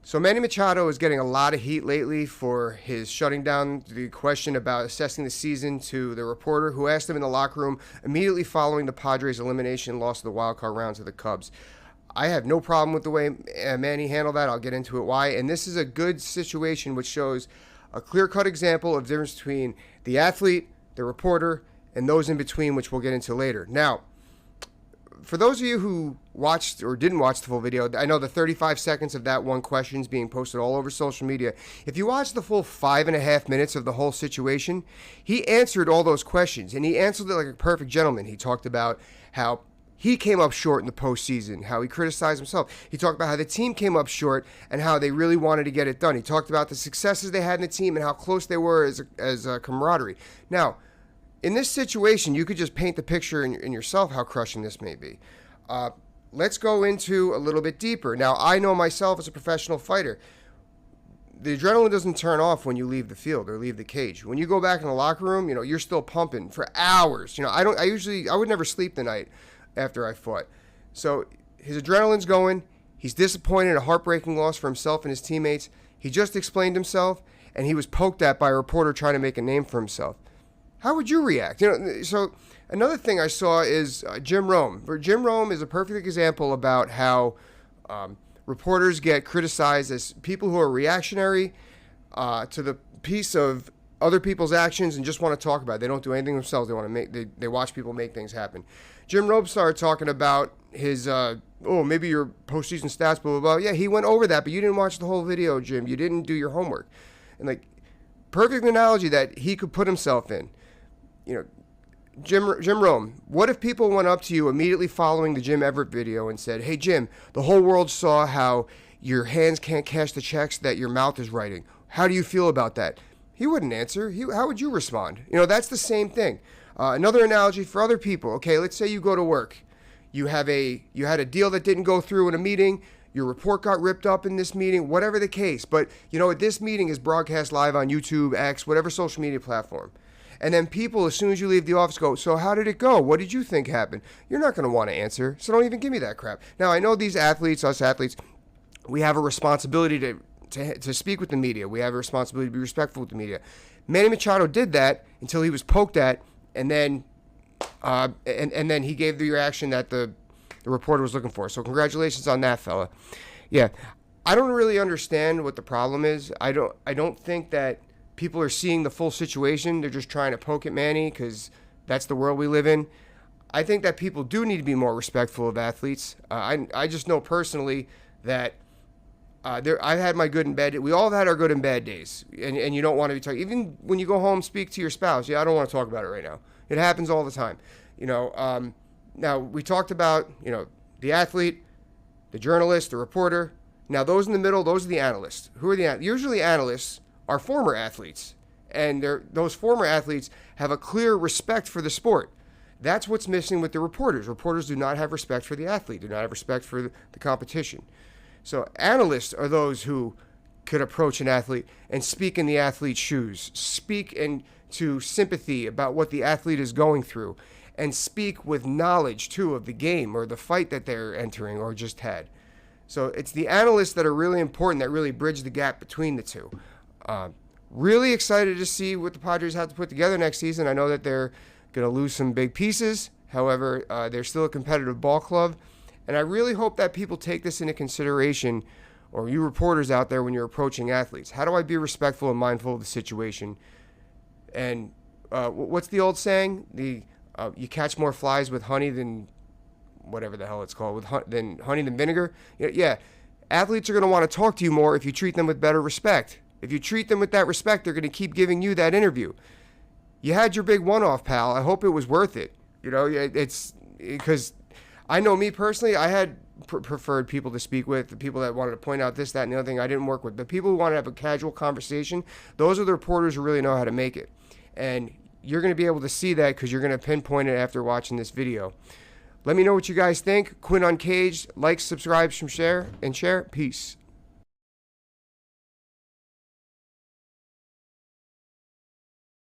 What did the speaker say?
So Manny Machado is getting a lot of heat lately for his shutting down the question about assessing the season to the reporter who asked him in the locker room immediately following the Padres' elimination loss of the wild card round to the Cubs. I have no problem with the way Manny handled that. I'll get into it why. And this is a good situation which shows a clear-cut example of the difference between the athlete, the reporter, and those in between, which we'll get into later. Now, for those of you who watched or didn't watch the full video, I know the 35 seconds of that one question is being posted all over social media. If you watch the full 5.5 minutes of the whole situation, he answered all those questions, and he answered it like a perfect gentleman. He talked about how he came up short in the postseason, how he criticized himself. He talked about how the team came up short and how they really wanted to get it done. He talked about the successes they had in the team and how close they were as a camaraderie. Now, in this situation, you could just paint the picture in yourself how crushing this may be. Let's go into a little bit deeper. Now, I know myself as a professional fighter, the adrenaline doesn't turn off when you leave the field or leave the cage. When you go back in the locker room, you're still pumping for hours. I would never sleep the night after I fought. So his adrenaline's going. He's disappointed, a heartbreaking loss for himself and his teammates. He just explained himself, and he was poked at by a reporter trying to make a name for himself. How would you react? So another thing I saw is Jim Rome. Jim Rome is a perfect example about how reporters get criticized as people who are reactionary to the piece of other people's actions and just want to talk about it. They don't do anything themselves. They watch people make things happen. Jim Rome started talking about his maybe your postseason stats, blah blah blah. Yeah, he went over that, but you didn't watch the whole video, Jim. You didn't do your homework. And perfect analogy that he could put himself in. Jim Rome, what if people went up to you immediately following the Jim Everett video and said, "Hey, Jim, the whole world saw how your hands can't cash the checks that your mouth is writing. How do you feel about that?" He wouldn't answer. How would you respond? That's the same thing. Another analogy for other people. Okay, let's say you go to work. You had a deal that didn't go through in a meeting. Your report got ripped up in this meeting, whatever the case. But, this meeting is broadcast live on YouTube, X, whatever social media platform. And then people, as soon as you leave the office, go, "So how did it go? What did you think happened?" You're not going to want to answer, so don't even give me that crap. Now, I know us athletes, we have a responsibility to speak with the media. We have a responsibility to be respectful with the media. Manny Machado did that until he was poked at, and then then he gave the reaction that the reporter was looking for. So congratulations on that, fella. Yeah, I don't really understand what the problem is. I don't think that people are seeing the full situation. They're just trying to poke at Manny because that's the world we live in. I think that people do need to be more respectful of athletes. I just know personally that I've had my good and bad. We all have had our good and bad days, and you don't want to be talking. Even when you go home, speak to your spouse. Yeah, I don't want to talk about it right now. It happens all the time. Now we talked about the athlete, the journalist, the reporter. Now those in the middle, those are the analysts. Who are the usually analysts are former athletes, and those former athletes have a clear respect for the sport. That's what's missing with the reporters. Reporters do not have respect for the athlete, do not have respect for the competition. So analysts are those who could approach an athlete and speak in the athlete's shoes, speak into sympathy about what the athlete is going through, and speak with knowledge, too, of the game or the fight that they're entering or just had. So it's the analysts that are really important, that really bridge the gap between the two. Really excited to see what the Padres have to put together next season. I know that they're going to lose some big pieces. However, they're still a competitive ball club. And I really hope that people take this into consideration, or you reporters out there, when you're approaching athletes. How do I be respectful and mindful of the situation? And what's the old saying? You catch more flies with honey than whatever the hell it's called, than honey than vinegar. Yeah, athletes are going to want to talk to you more if you treat them with better respect. If you treat them with that respect, they're going to keep giving you that interview. You had your big one-off, pal. I hope it was worth it. It's because I know me personally, I had preferred people to speak with, the people that wanted to point out this, that, and the other thing I didn't work with. But people who want to have a casual conversation, those are the reporters who really know how to make it. And you're going to be able to see that because you're going to pinpoint it after watching this video. Let me know what you guys think. Quinn Uncaged. Like, subscribe, share, and share. Peace.